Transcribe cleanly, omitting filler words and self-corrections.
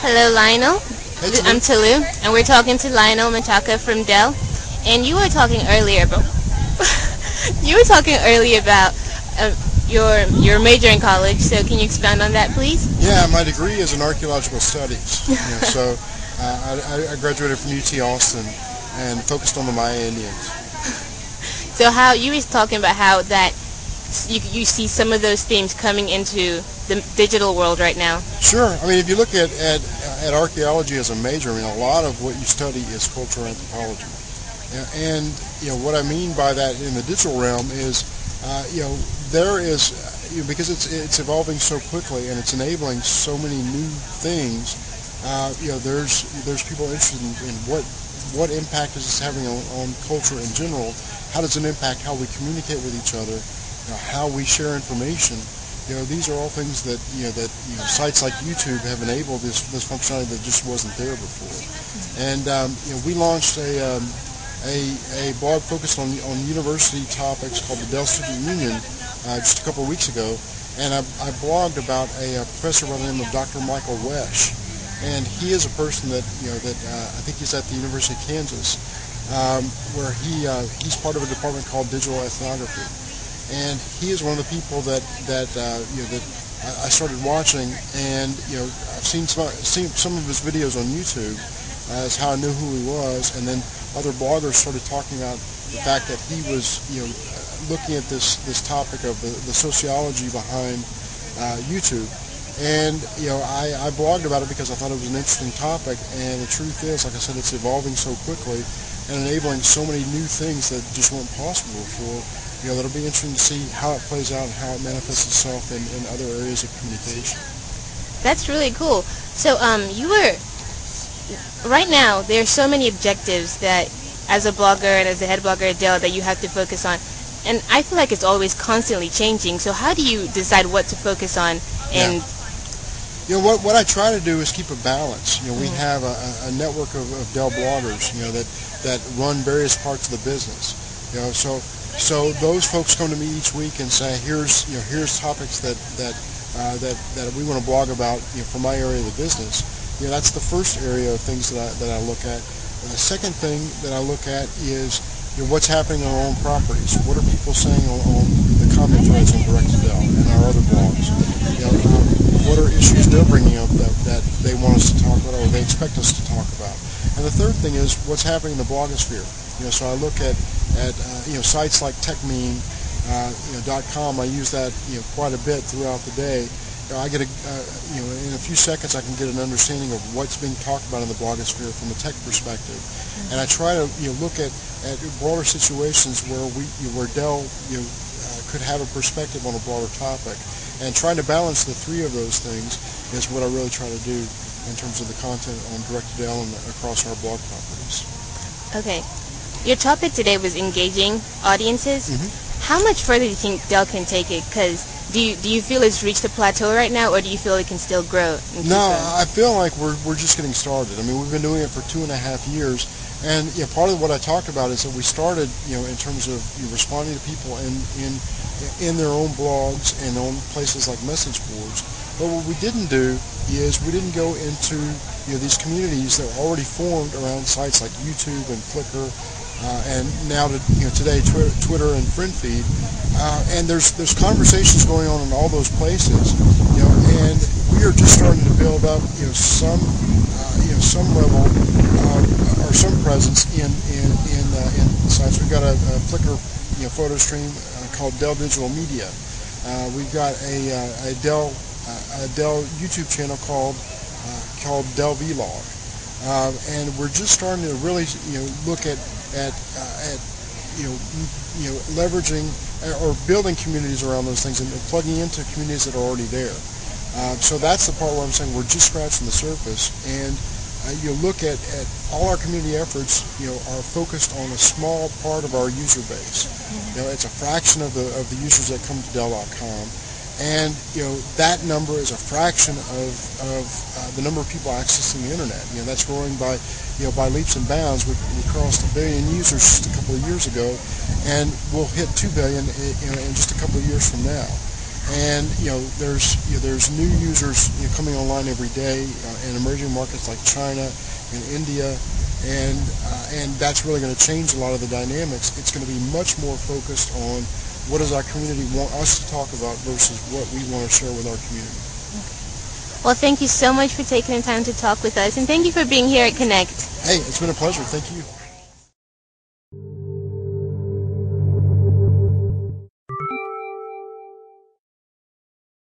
Hello, Lionel. Hey, Talu. I'm Talu, and we're talking to Lionel Menchaca from Dell. And you were talking earlier about uh, your major in college. So can you expand on that, please? Yeah, my degree is in archaeological studies. So I graduated from UT Austin and focused on the Maya Indians. So how you was talking about how that you see some of those themes coming into the digital world right now. Sure. I mean, if you look at archaeology as a major, I mean, a lot of what you study is cultural anthropology. And what I mean by that in the digital realm is, there is, because it's evolving so quickly and it's enabling so many new things. There's people interested in what impact is this having on culture in general. How does it impact how we communicate with each other? How we share information. These are all things that sites like YouTube have enabled this functionality that just wasn't there before. And we launched a blog focused on university topics called the Dell Student Union just a couple of weeks ago, and I blogged about a professor by the name of Dr. Michael Wesch, and he is a person that I think he's at the University of Kansas, where he's part of a department called Digital Ethnography. And he is one of the people that I started watching, and I've seen some of his videos on YouTube. That's how I knew who he was, and then other bloggers started talking about the fact that he was looking at this topic of the sociology behind YouTube. And I blogged about it because I thought it was an interesting topic, and the truth is, like I said, it's evolving so quickly and enabling so many new things that just weren't possible before. It'll be interesting to see how it plays out and how it manifests itself in other areas of communication. That's really cool. So right now, there are so many objectives that as a blogger and as a head blogger at Dell that you have to focus on. And I feel like it's always constantly changing. So how do you decide what to focus on? And what I try to do is keep a balance. We have a network of Dell bloggers, that run various parts of the business. So those folks come to me each week and say, here's topics that we want to blog about, for my area of the business. That's the first area of things that I look at. And the second thing that I look at is what's happening on our own properties. What are people saying on the comment threads on Direct to Dell and our other blogs? What are issues they're bringing up that they want us to talk about or they expect us to talk about? And the third thing is what's happening in the blogosphere. So I look at sites like techmeme.com. I use that quite a bit throughout the day. I get in a few seconds I can get an understanding of what's being talked about in the blogosphere from a tech perspective, and I try to look at broader situations where Dell could have a perspective on a broader topic, and trying to balance the three of those things is what I really try to do in terms of the content on Direct to Dell and across our blog properties. Okay. Your topic today was engaging audiences. How much further do you think Dell can take it? Because do you feel it's reached a plateau right now, or do you feel it can still grow? No, I feel like we're just getting started. I mean, we've been doing it for 2.5 years, and part of what I talked about is that we started, in terms of responding to people in their own blogs and on places like message boards. But what we didn't do is we didn't go into these communities that were already formed around sites like YouTube and Flickr. And now today Twitter and FriendFeed, and there's conversations going on in all those places, and we are just starting to build up some level or some presence in sites. We've got a Flickr photo stream called Dell Digital Media. We've got a Dell YouTube channel called Dell Vlog, and we're just starting to really look at leveraging or building communities around those things and plugging into communities that are already there. So that's the part where I'm saying we're just scratching the surface, and you look at all our community efforts are focused on a small part of our user base. It's a fraction of the users that come to Dell.com, and that number is a fraction of the number of people accessing the internet. That's growing by leaps and bounds. We crossed 1 billion users just a couple of years ago, and we'll hit 2 billion in just a couple of years from now. And there's new users coming online every day in emerging markets like China and India, and that's really going to change a lot of the dynamics. It's going to be much more focused on what does our community want us to talk about versus what we want to share with our community. Well, thank you so much for taking the time to talk with us, and thank you for being here at Connect. Hey, it's been a pleasure. Thank you.